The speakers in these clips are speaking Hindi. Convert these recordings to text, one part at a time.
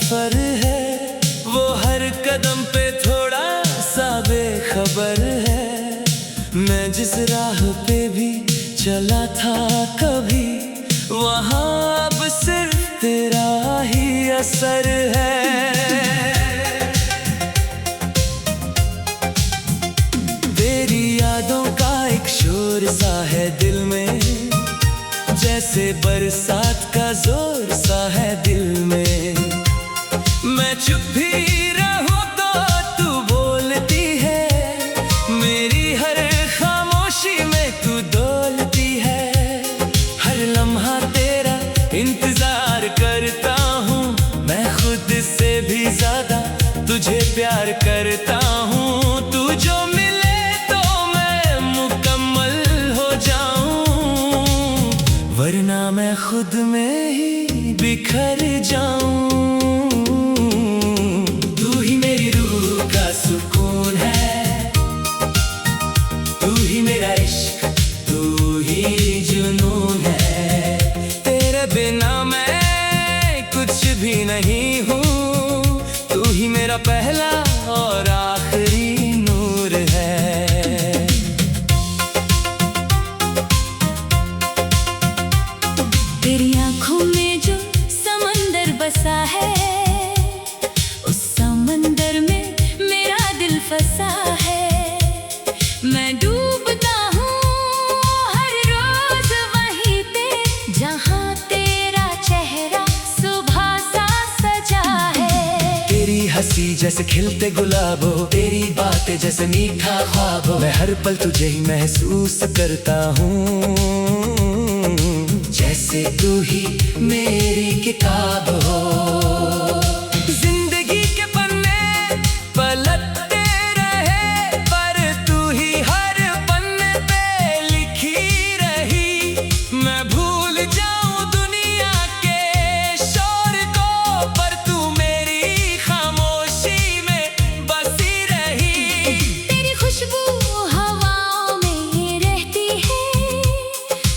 सफर है, वो हर कदम पे थोड़ा सा बेखबर है। मैं जिस राह पे भी चला था कभी, वहाँ अब सिर्फ तेरा ही असर है। तेरी यादों का एक शोर सा है दिल में, जैसे बरसात का जोर सा है दिल में। मैं चुप भी रहूं तो तू बोलती है, मेरी हर खामोशी में तू डोलती है। हर लम्हा तेरा इंतजार करता हूँ, मैं खुद से भी ज्यादा तुझे प्यार करता हूँ। तू जो मिले तो मैं मुकम्मल हो जाऊं, वरना मैं खुद में ही बिखर जाऊं। तू ही मेरी रूह का सुकून है, तू ही मेरा इश्क, तू ही जुनून है। तेरे बिना मैं कुछ भी नहीं हूँ, तू ही मेरा पहला और आखिरी नूर है। तेरी आँखों में जो समंदर बसा है, उस समंदर में मेरा दिल फंसा है। मैं डूबता हूँ हर रोज वहीं पे, जहाँ तेरा चेहरा सुबह सा सजा है। तेरी हंसी जैसे खिलते गुलाबो, तेरी बातें जैसे मीठा ख्वाबो। मैं हर पल तुझे ही महसूस करता हूँ, जैसे तू ही मेरी किताब हो। जिंदगी के पन्ने पलटते रहे, पर तू ही हर पन्ने पे लिखी रही। मैं भूल जाऊं दुनिया के शोर को, पर तू मेरी खामोशी में बसी रही। तेरी खुशबू हवाओं में रहती है,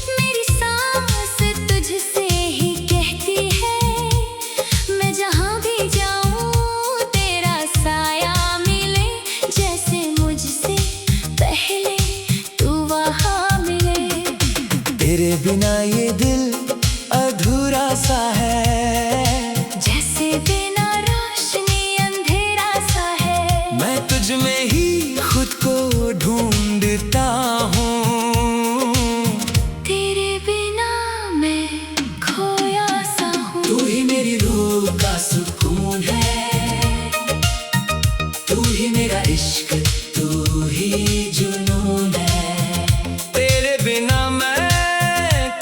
मेरी सांस तुझसे ही कहती है। मैं जहाँ भी जाऊँ तेरा साया मिले, जैसे मुझसे पहले तू वहाँ मिले। तेरे बिना ये दिल अधूरा सा है, जैसे बिना रोशनी अंधेरा सा है। मैं तुझ में ही खुद को ढूंढता हूँ। तेरे बिना मैं खोया सा हूँ। तू ही मेरी रूह का सुकून है, तू ही मेरा इश्क, तू ही जुनून है। तेरे बिना मैं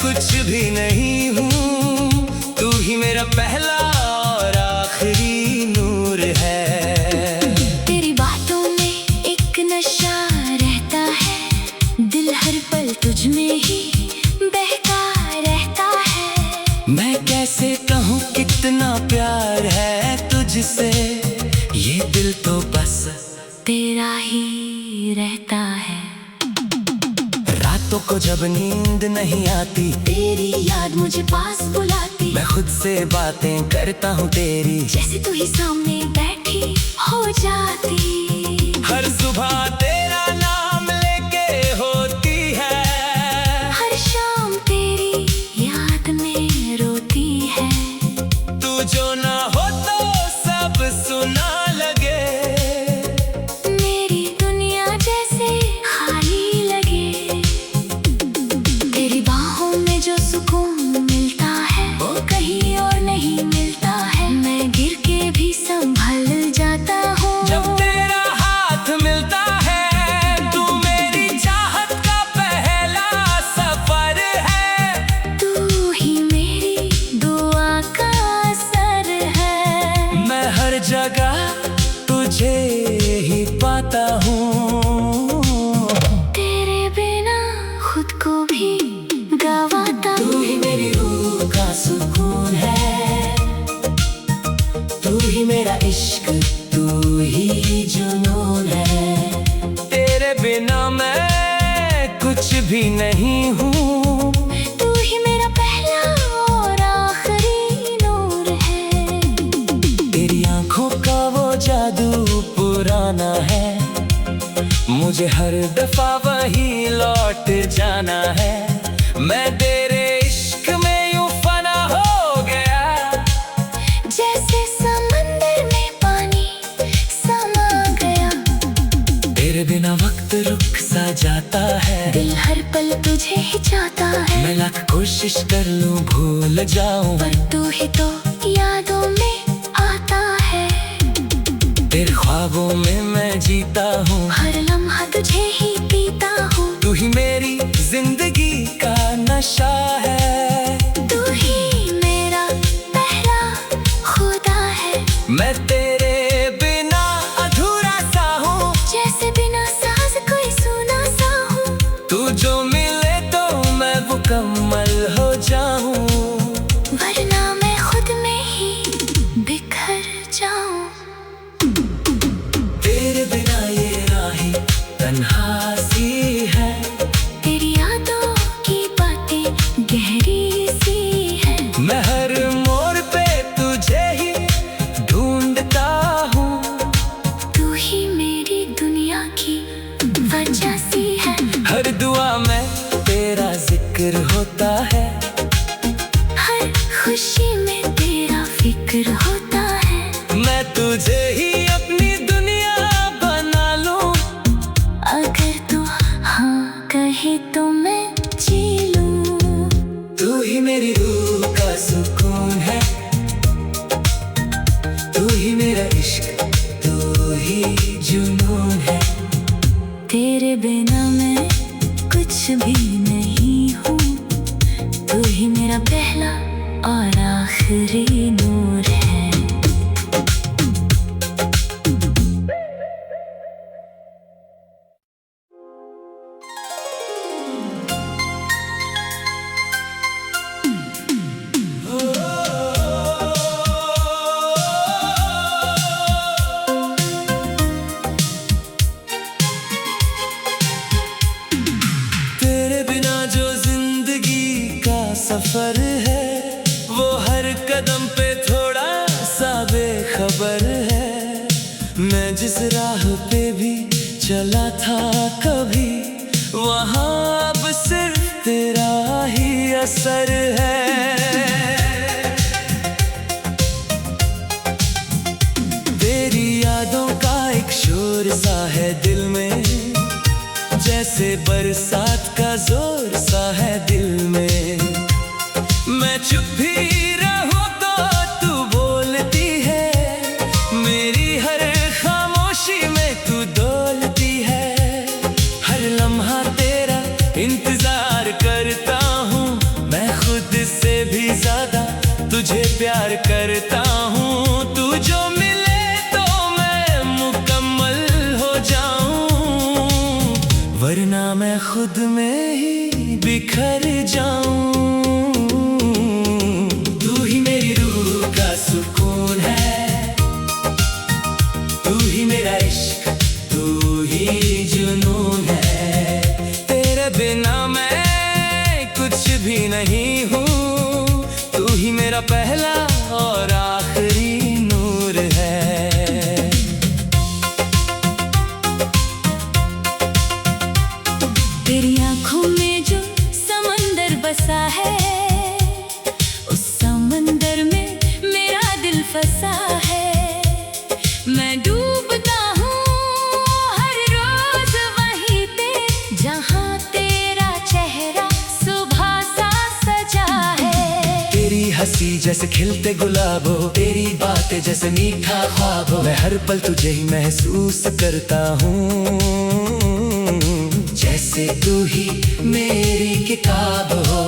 कुछ भी नहीं हूँ, तू ही मेरा पहला और आखिरी नूर है। तेरी बातों में एक नशा रहता है, दिल हर पल तुझ में ही बहका रहता है। मैं कैसे कहूँ कितना प्यार है तुझसे, ये दिल तो बस तेरा ही रहता है। रातों को जब नींद नहीं आती, तेरी याद मुझे पास बुलाती, मैं खुद से बातें करता हूँ तेरी, जैसे तू ही सामने बैठी हो जाती। हर सुबह तेरा नाम लेके होती है, हर शाम तेरी याद में रोती है। तू जो ना हो तो सब सुना लगे, मेरी दुनिया जैसे खाली लगे। तेरी बाहों में जो सुकून मिलता है, वो कहीं और नहीं मिलता है। मैं गिर के भी संभल जाता हूँ। जब तेरा हाथ मिलता है, तू मेरी चाहत का पहला सफर है। तू ही मेरी दुआ का असर है। मैं हर जगह तुझे ही पाता हूँ, तेरे बिना खुद को भी गवाता तू हूँ। ही मेरी रूह का सुकून है, तू ही मेरा इश्क, तू ही जुनून है। तेरे बिना मैं कुछ भी नहीं हूँ, तू ही मेरा पहला और आखिरी नूर है। मुझे हर दफा वही लौट जाना है। मैं तेरे इश्क में यूं फना हो गया, जैसे समंदर में पानी समा गया। तेरे बिना वक्त रुक सा जाता है, दिल हर पल तुझे ही चाहता है। मैं लाख कोशिश कर लूं भूल जाऊं, पर तू ही तो यादों में आता है। तेरे ख्वाबों में मैं जीता हूँ, हर लम्हा तुझे ही पीता हूँ। तू ही मेरी जिंदगी का नशा है। तू ही मेरा पहला खुदा है। मैं तेरे बिना अधूरा सा हूँ, जैसे बिना सांस कोई सूना सा हूँ। तू जो मिले तो मैं मुकम्मल हो जाऊं, वरना मैं खुद में ही बिखर जाऊं। तेरे बिना ये राहें तन्हा सी है, तेरी यादों की बातें गहरी सी है। मैं हर मोड़ पे तुझे ही ढूंढता हूँ, तू ही मेरी दुनिया की वजह सी है। हर दुआ में तेरा जिक्र होता है, हर खुशी में तेरा फिक्र होता है। मैं तुझे ही अपनी दुनिया बना लूं, अगर तू हाँ कहे तो मैं जी लूं। तू ही मेरी रूह का सुकून है, तू ही मेरा इश्क, तू ही जुनून है। तेरे बिना मैं कुछ भी नहीं हूँ। तू ही मेरा पहला और आखिरी नूर है। तेरे बिना जो जिंदगी का सफर है, वो हर कदम पे थोड़ा सा बेखबर है। मैं जिस राह पे भी चला था कभी, वहाँ अब सिर्फ तेरा ही असर है। तेरी यादों का एक शोर सा है दिल में, जैसे बरसात का जोर सा है दिल में। मैं चुप भी रहूं तो तू बोलती है, मेरी हर खामोशी में तू डोलती है। हर लम्हा तेरा इंतजार करता हूँ, मैं खुद से भी ज्यादा तुझे प्यार करता हूँ। तू जो मिले तो मैं मुकम्मल हो जाऊं, वरना मैं खुद में ही बिखर जाऊं। तू ही मेरी रूह का सुकून है, तू ही मेरा इश्क, तू ही जुनून है। तेरे बिना मैं कुछ भी नहीं हूँ, तू ही मेरा पहला और आखिरी नूर है। तेरी आँखों में जो समंदर बसा है, उस समंदर में मेरा दिल फंसा है। मैं डूबता हूँ हर रोज वहीं पे, जहाँ तेरा चेहरा सुबह सा सजा है। तेरी हंसी जैसे खिलते गुलाब हो, तेरी बातें जैसे मीठा ख्वाब हो। मैं हर पल तुझे ही महसूस करता हूँ, जैसे तू ही मेरी किताब हो।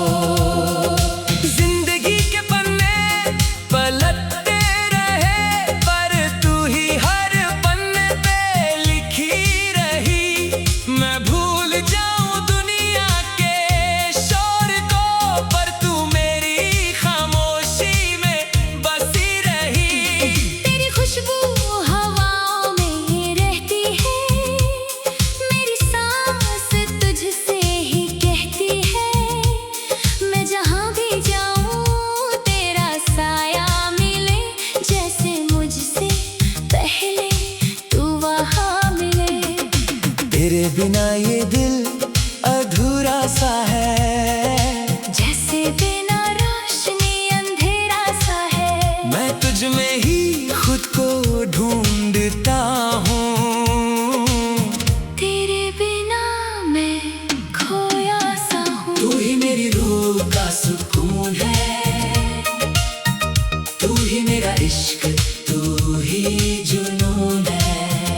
जिंदगी के पन्ने पलटते रहे, पर तू ही हर पन्ने पे लिखी रही। मैं भूल जाऊं दुनिया के शोर को, पर तू मेरी खामोशी में बसी रही। तेरी खुशबू हवाओं में रहती है, मेरी सांस तुझसे ही कहती है। का सुकून है। तू ही मेरा इश्क, तू ही जुनून है।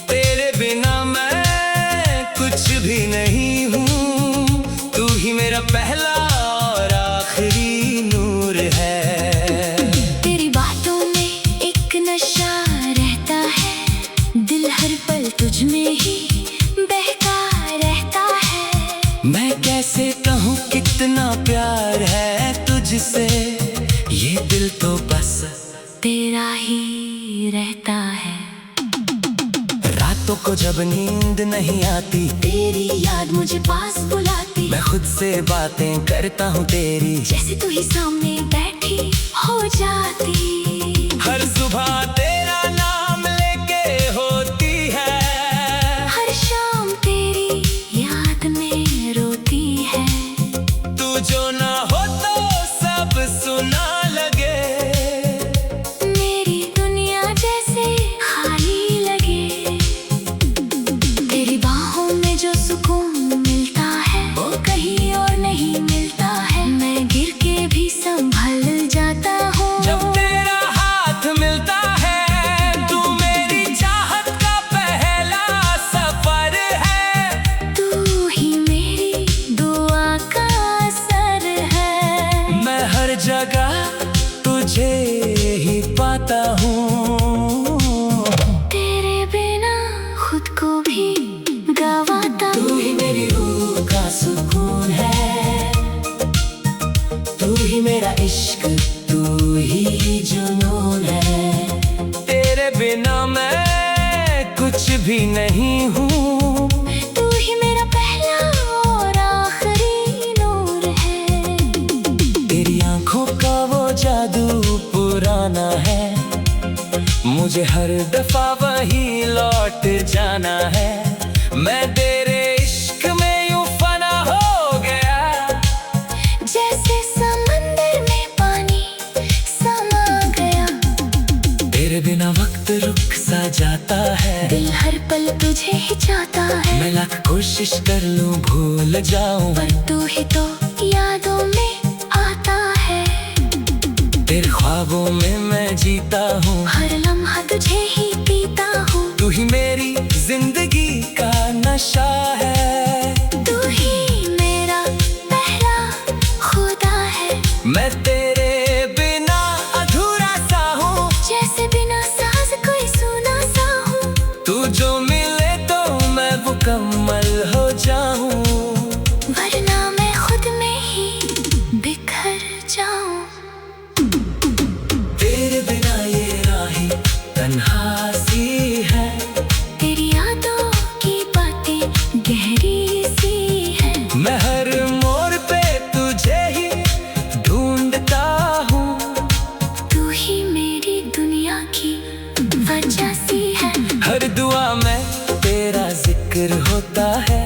तेरे बिना मैं कुछ भी नहीं हूँ। तू ही मेरा पहला और आखिरी नूर है। तेरी बातों में एक नशा रहता है, दिल हर पल तुझ में ही बहका रहता है। मैं कैसे कहूँ कितना प्यार है तुझसे, ये दिल तो बस तेरा ही रहता है। रातों को जब नींद नहीं आती, तेरी याद मुझे पास बुलाती, मैं खुद से बातें करता हूँ तेरी, जैसे तू ही सामने बैठी हो जाती। हर सुबह तेरा नाम लेके होती है, हर शाम तेरी याद में रोती है। तू जो ना हो तो सब सुना लगे, मेरी दुनिया जैसे खाली लगे। तेरी बाहों में जो सुकून मिलता है, वो कहीं और नहीं मिलता है। मैं गिर के भी संभल जाता हूँ। जब तेरा हाथ मिलता है, तू मेरी चाहत का पहला सफर है। तू ही मेरी दुआ का असर है। मैं हर जगह तुझे ही पाता हूँ। तेरे बिना खुद को भी गवाता हूँ। तू ही मेरी रूह का सुकून है। तू ही मेरा इश्क, तू ही जुनून है। तेरे बिना मैं कुछ भी नहीं हूँ। तू ही मेरा पहला और आखिरी नूर है। तेरी आंखों का वो जादू पुराना है, मुझे हर दफा वही लौट जाना है। मैं तेरे इश्क में यूं फना हो गया, जैसे समंदर में पानी समा गया। तेरे बिना वक्त रुक सा जाता है, दिल हर पल तुझे ही चाहता है। मैं लाख कोशिश कर लूं भूल जाऊं, पर तू ही तो यादों में आता है। तेरे ख्वाबों में मैं जीता हूँ। हर लम्हा तुझे ही पीता हूँ। तू ही मेरी जिंदगी का नशा है। तू ही मेरा पहला खुदा है। मैं तेरे बिना अधूरा सा हूँ, जैसे बिना सांस कोई सूना सा हूँ। तू जो मिले तो मैं मुकम्मल हो जाऊं, वरना मैं खुद में ही बिखर जाऊं। तेरे बिना ये राहें तन्हा सी है। तेरी यादों की बातें गहरी सी है। मैं हर मोड़ पे तुझे ही ढूंढता हूँ। तू ही मेरी दुनिया की वजह सी है। हर दुआ में तेरा जिक्र होता है,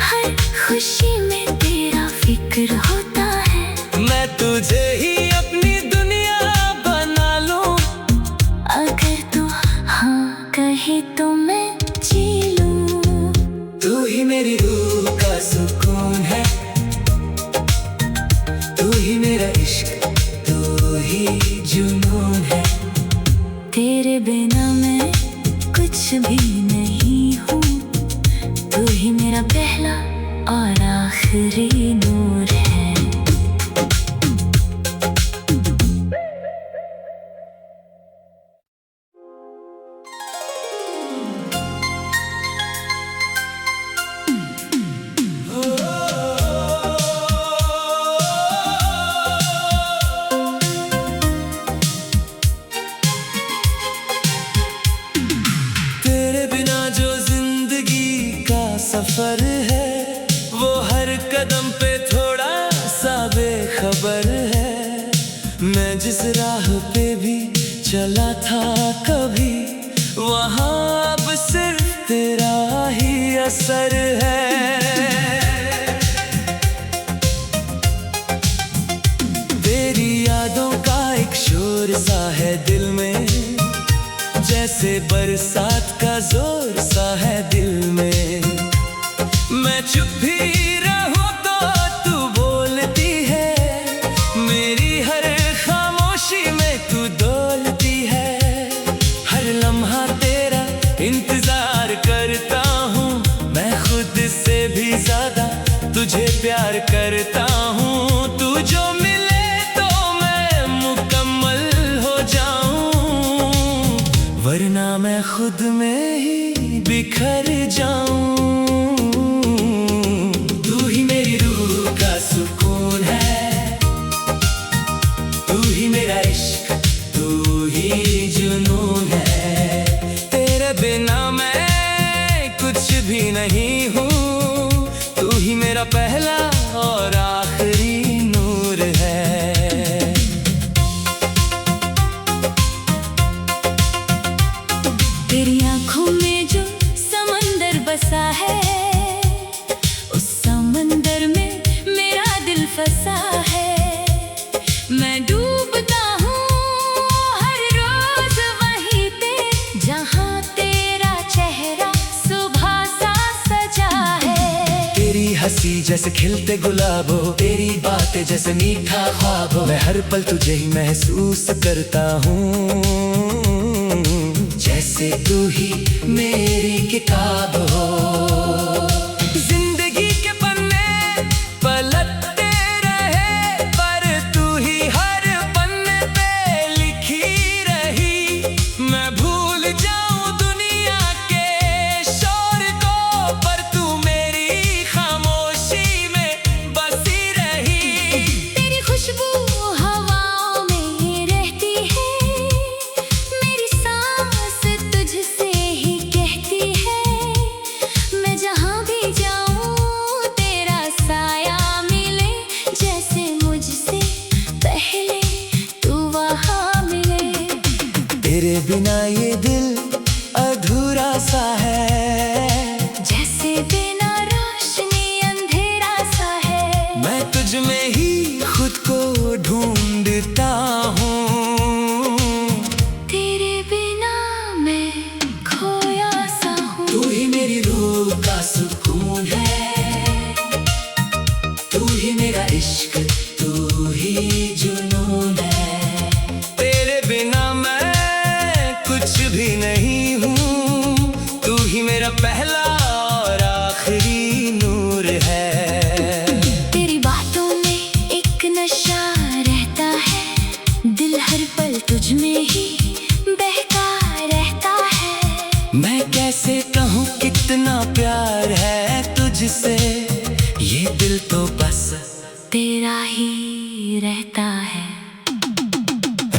हर खुशी में तेरा फिक्र होता है। मैं तुझे ही अपनी दुनिया बना लूं। अगर तू हाँ कहे तो मैं जी लूं। तू ही मेरी रूह का सुकून है। तू ही मेरा इश्क, तू ही जुनून है। तेरे बिना मैं कुछ भी नहीं हूँ। तू ही मेरा पहला और आखिरी नूर है। तेरे बिना जो जिंदगी का सफर है, वो हर कदम पे थोड़ा सा बेखबर है। मैं जिस राह पे भी चला था कभी, वहाँ अब सिर्फ तेरा ही असर है। तेरी यादों का एक शोर सा है दिल में, जैसे बरसात का जोर सा है दिल में। मैं चुप भी रहूं तो तू बोलती खुद में ही बिखर जाऊं। तू ही मेरी रूह का सुकून है, तू ही मेरा इश्क, तू ही जुनून है। तेरे बिना मैं कुछ भी नहीं हूँ, तू ही मेरा पहला और आखिरी नूर है। तेरी आंखों में जो समंदर बसा है, उस समंदर में मेरा दिल फंसा है। मैं डूबता हूँ हर रोज वहीं पे, जहाँ तेरा चेहरा सुबह सा सजा है। तेरी हंसी जैसे खिलते गुलाब हो, तेरी बातें जैसे मीठा ख्वाब हो। मैं हर पल तुझे ही महसूस करता हूँ, जैसे तू ही मेरी किताब हो। जिंदगी के पन्ने पलटते रहे, पर तू ही हर पन्ने पे लिखी रही। मैं भूल जाऊं दुनिया के शोर को, पर तू मेरी खामोशी में बसी रही। तेरी खुशबू हवाओं में रहती है, मेरी सांस तुझसे ही कहती है। मैं जहाँ भी जाऊँ तेरा साया मिले, जैसे मुझसे पहले तू वहाँ मिले। तेरे बिना ये दिल अधूरा सा है, जैसे बिना रोशनी अंधेरा सा है। मैं तुझ में ही खुद को ढूंढता हूँ। तेरे बिना मैं खोया सा हूँ। तू ही मेरी रूह का सुकून है, तू ही मेरा इश्क, तू ही जुनून है। तेरे बिना मैं कुछ भी नहीं हूँ, तू ही मेरा पहला और आखिरी नूर है। तेरी बातों में एक नशा रहता है, दिल हर पल तुझ में ही बहका रहता है। मैं कैसे कहूँ कितना प्यार है तुझसे, ये दिल तो बस तेरा ही रहता है।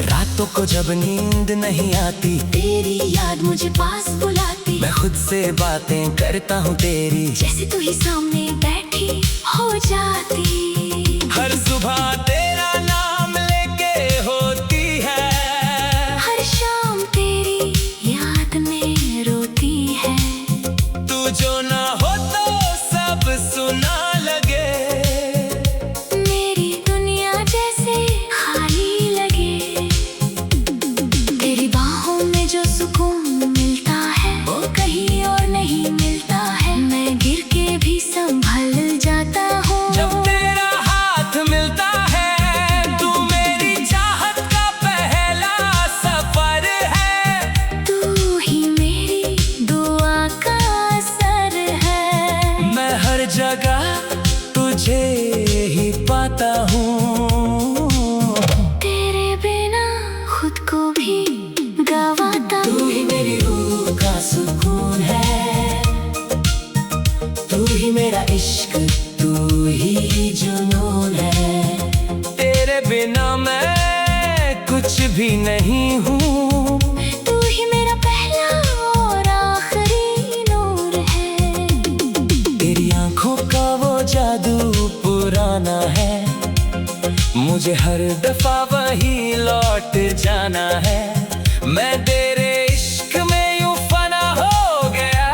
रातों को जब नींद नहीं आती, तेरी याद मुझे पास बुलाती, मैं खुद से बातें करता हूँ तेरी, जैसे तू ही सामने बैठी हो जाती। हर सुबह तेरा नाम लेके होती है, हर शाम तेरी याद में रोती है। तू जो ना हो तो सब सुना लगे, मेरी दुनिया जैसे खाली लगे। तेरी बाहों में जो सुकून मिलता है, वो कहीं और नहीं मिलता है। मैं गिर के भी संभल जाता हूँ। जब तेरा हाथ मिलता है, तू मेरी चाहत का पहला सफर है। तू ही मेरी दुआ का असर है। मैं हर जगह तुझे ही पाता हूँ, तेरे बिना खुद को भी गवाता तू ही मेरी रूह का सुकून है, तू ही मेरा इश्क, तू ही जुनून है। तेरे बिना मैं कुछ भी नहीं हूँ, तू ही मेरा पहला और आखिरी नूर है। तेरी आंखों का वो जादू पुराना है, मुझे हर दफा वही लौट जाना है। मैं तेरे इश्क में यूं फना हो गया,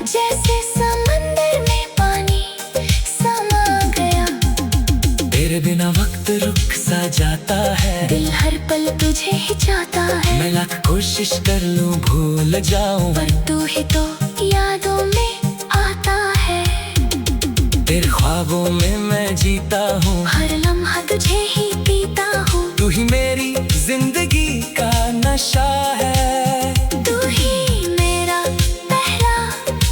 जैसे समंदर में पानी समा गया। तेरे बिना वक्त रुक सा जाता है, दिल हर पल तुझे ही चाहता है। मैं लाख कोशिश कर लूं भूल जाऊं, पर तू ही तो यादों में आता है। तेरे ख्वाबों में मैं जीता हूँ, हर लम्हा तुझे ही पीता हूँ। तू ही मेरी जिंदगी का नशा है, तू ही मेरा पहला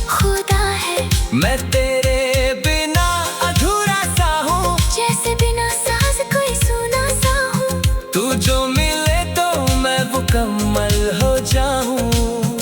खुदा है। मैं तेरे बिना अधूरा सा हूँ, जैसे बिना सांस कोई सुना सा हूँ। तू जो मिले तो मैं मुकम्मल हो जाऊं।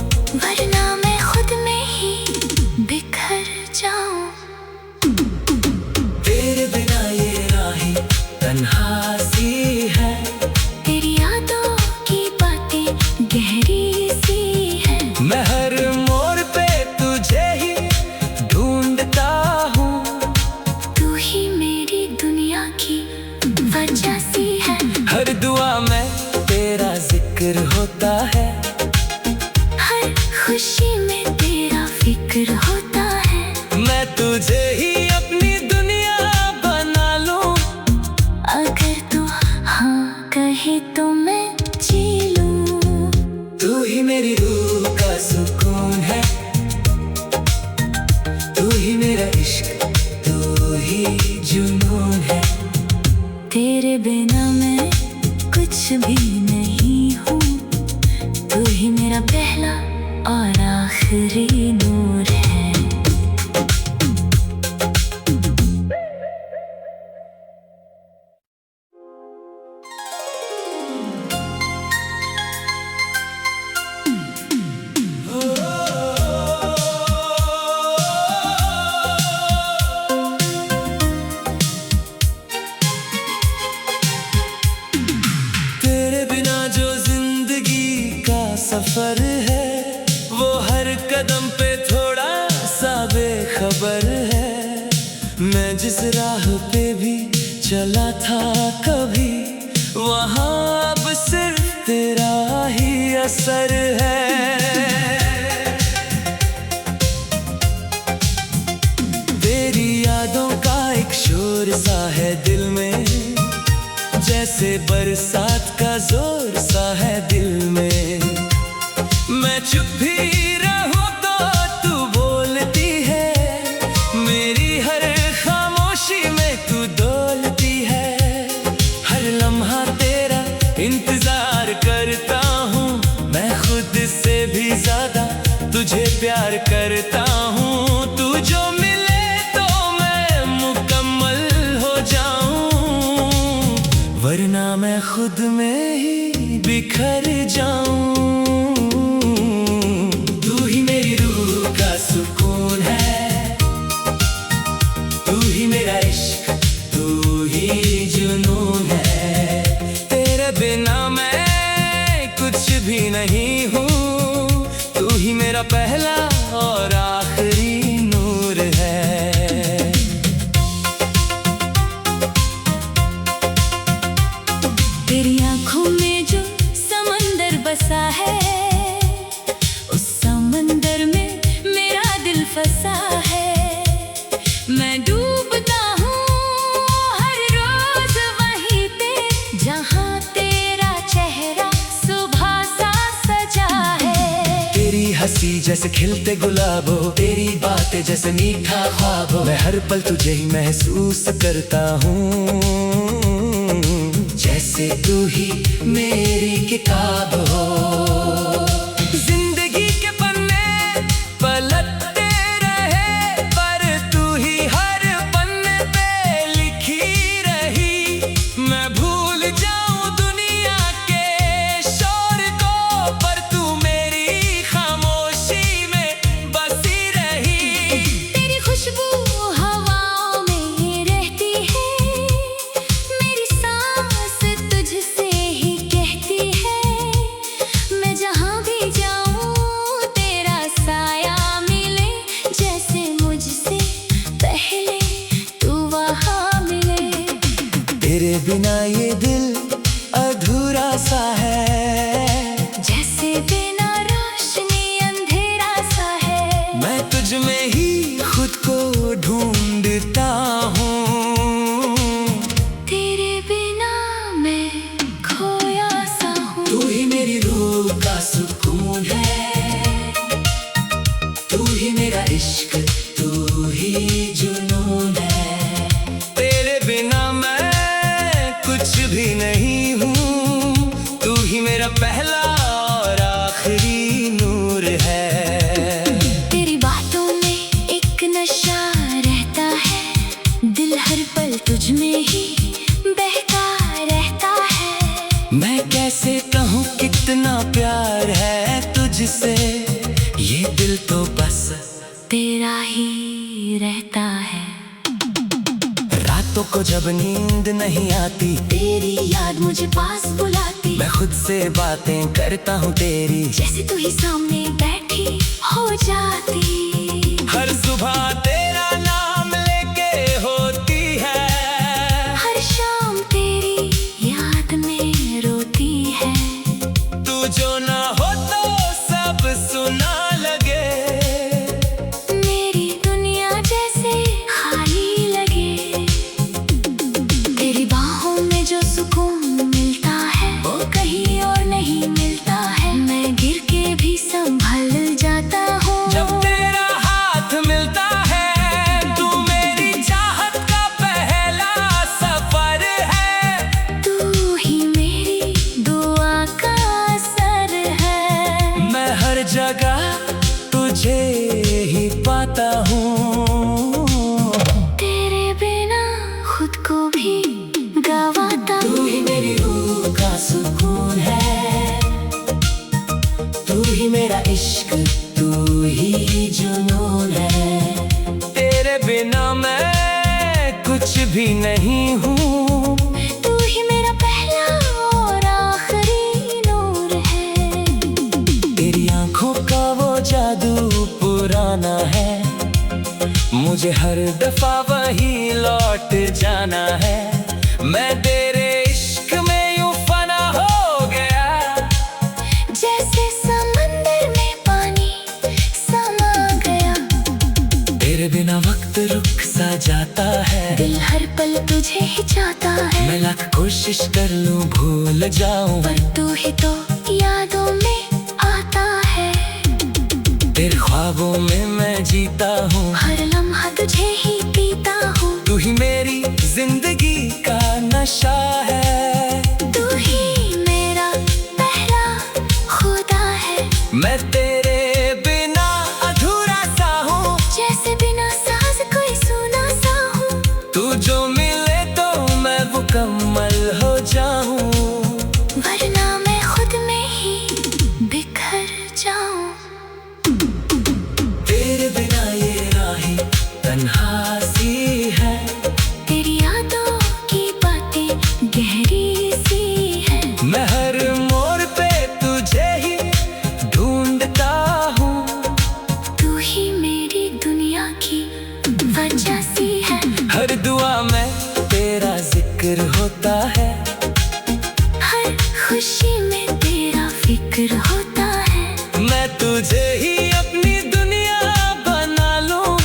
तो मैं जी लूं। तू ही मेरी रूह का सुकून है, तू ही मेरा इश्क, तू ही जुनून है। तेरे बिना मैं कुछ भी नहीं हूँ, तू ही मेरा पहला और आखिरी नूर है। तेरे बिना जो जिंदगी का सफर है, वो हर कदम पे थोड़ा सा बेखबर है। मैं जिस राह पे भी चला था कभी, वहाँ अब सिर्फ तेरा ही असर है। तेरी यादों का एक शोर सा है दिल में, जैसे बरसात का जोर सा है दिल में। मैं चुप भी रहूं तो तू बोलती है, मेरी हर खामोशी में तू डोलती है। हर लम्हा तेरा इंतजार करता हूँ, मैं खुद से भी ज्यादा तुझे प्यार करता हूँ। तू जो मिले तो मैं मुकम्मल हो जाऊं, वरना मैं खुद में ही बिखर जाऊं। तू ही मेरी रूह का सुकून है, तू ही मेरा इश्क, तू ही जुनून है। तेरे बिना मैं कुछ भी नहीं हूँ, तू ही मेरा पहला और आखिरी नूर है। तेरी आँखों में जो समंदर बसा है, उस समंदर में मेरा दिल फंसा है। मैं डूबता हूँ हर रोज वहीं पे, जहाँ तेरा चेहरा सुबह सा सजा है। तेरी हंसी जैसे खिलते गुलाब हो, तेरी बातें जैसे मीठा ख्वाब हो। मैं हर पल तुझे ही महसूस करता हूँ, जैसे तू ही मेरी किताब हो। जिंदगी के पन्ने पलटते रहे, पर तू ही हर पन्ने पे लिखी रही। मैं भूल जाऊं दुनिया के शोर को, पर तू मेरी खामोशी में बसी रही। तेरी खुशबू हवाओं में रहती है, मेरी सांस तुझसे ही कहती है। मैं जहाँ भी जाऊँ तेरा साया मिले, जैसे मुझसे पहले तू वहाँ मिले। तेरे बिना ये दिल अधूरा सा है, जैसे बिना रोशनी अंधेरा सा है। मैं तुझ में ही खुद को ढूंढता हूँ। तेरे बिना मैं खोया सा हूँ। तू ही मेरी रूह का सुकून है, तू ही मेरा इश्क, तू ही जुनून है। तेरे बिना मैं कुछ भी नहीं हूँ, तू ही मेरा पहला और आखिरी नूर है। तेरी बातों में एक नशा रहता है, दिल हर पल तुझ में ही बहका रहता है। मैं कैसे कहूँ कितना प्यार है तुझसे, ये दिल तो बस तेरा ही रहता है। रातों को जब नींद नहीं आती, तेरी याद मुझे पास बुलाती, मैं खुद से बातें करता हूँ तेरी, जैसे तू ही सामने बैठी हो जाती। हर सुबह तेरा नाम लेके होती है, हर शाम तेरी याद में रोती है। तू जो ना हो तो सब सुना लगे, मेरी दुनिया जैसे खाली लगे। तेरी बाहों में जो सुकून मिलता है, वो भी गवाता। तू ही मेरी रूह का सुकून है, तू ही मेरा इश्क, तू ही जुनून है। तेरे बिना मैं कुछ भी नहीं हूँ, तू ही मेरा पहला और आखिरी नूर है। तेरी आंखों का वो जादू पुराना है, मुझे हर दफा वही लौट जाना है। मैं तेरे इश्क में यूं फना हो गया, जैसे समंदर में पानी समा गया। तेरे बिना वक्त रुक सा जाता है, दिल हर पल तुझे ही चाहता है। मैं लाख कोशिश कर लूं भूल जाऊं, पर तू ही तो यादों में आता है। तेरे ख्वाबों में मैं जीता हूँ, हर लम्हा तुझे ही पीता हूँ। तू ही मेरी जिंदगी का नशा है, तू ही मेरा पहला खुदा है। मैं तेरे बिना अधूरा सा हूँ, जैसे बिना साज कोई सुना सा हूँ। तू जो मिले तो मैं मुकम्मल हो जाऊं, वरना मैं खुद में ही बिखर जाऊं। तेरे बिना ये राहें तन्हा सी है, तेरी यादों की बातें गहरी सी है। मैं हर मोड़ पे तुझे ही ढूंढता हूँ, तू ही मेरी दुनिया की वजह सी है। हर दुआ में तेरा जिक्र होता है, हर खुशी में तेरा फिक्र होता है। मैं तुझे ही अपनी दुनिया बना लूं,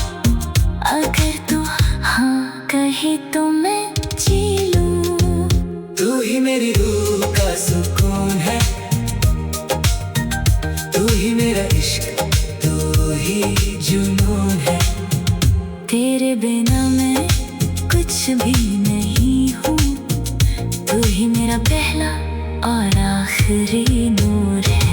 अगर तू हाँ कहे तो मैं जी लूं। तू ही मेरी रूह का सुकून है, तू ही मेरा इश्क, तू ही जुनून है। तेरे बिना मैं कुछ भी नहीं हूँ, तू ही मेरा पहला और आखिरी नूर है।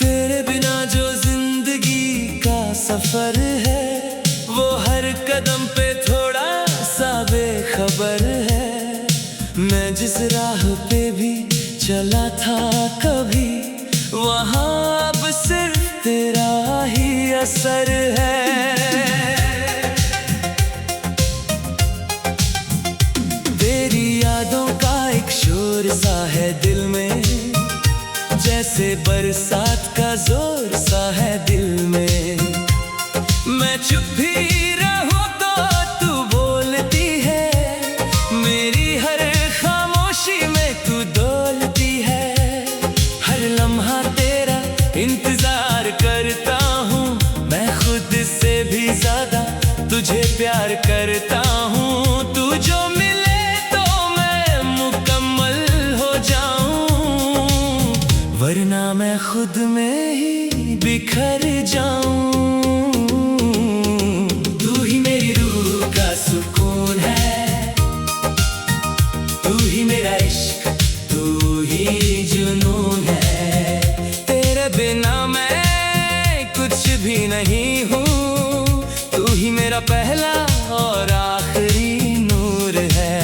तेरे बिना जो जिंदगी का सफर है, वो हर कदम पे थोड़ा सा बेखबर है। मैं जिस राह पे भी चला था कभी, वहाँ अब सिर्फ तेरा ही असर है। तेरी यादों का एक शोर सा है दिल में, जैसे बरसात का जोर सा है दिल में। मैं चुप भी रहूं तो तू बोलती है, मेरी हर खामोशी में तू डोलती है। हर लम्हा तेरा इंतजार करता हूँ, मैं खुद से भी ज्यादा तुझे प्यार करता हूँ। तू जो मिले तो मैं मुकम्मल हो जाऊं, वरना मैं खुद में ही बिखर जाऊं। तू ही मेरी रूह का सुकून है, तू ही मेरा इश्क, तू ही जुनून है। तेरे बिना मैं कुछ भी नहीं हूँ, तू ही मेरा पहला और आखिरी नूर है।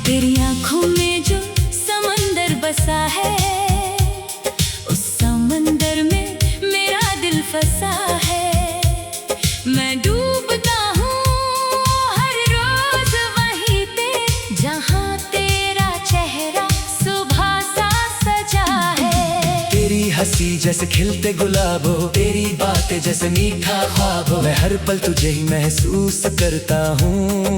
तेरी आंखों में जो समंदर बसा है, उस समंदर में मेरा दिल फंसा है। मैं डूबता हूँ हर रोज वहीं पे, जहाँ तेरा चेहरा सुबह सा सजा है। तेरी हंसी जैसे खिलते गुलाब हो, तेरी बातें जैसे मीठा ख्वाब हो। मैं हर पल तुझे ही महसूस करता हूँ,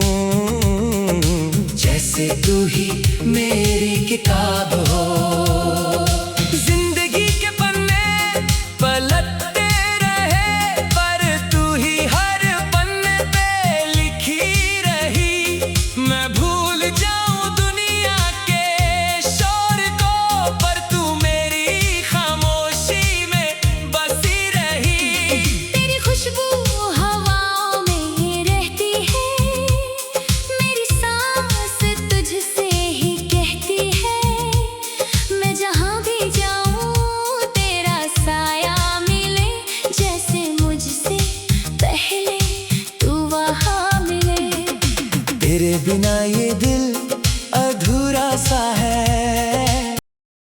जैसे तू ही मेरी किताब हो।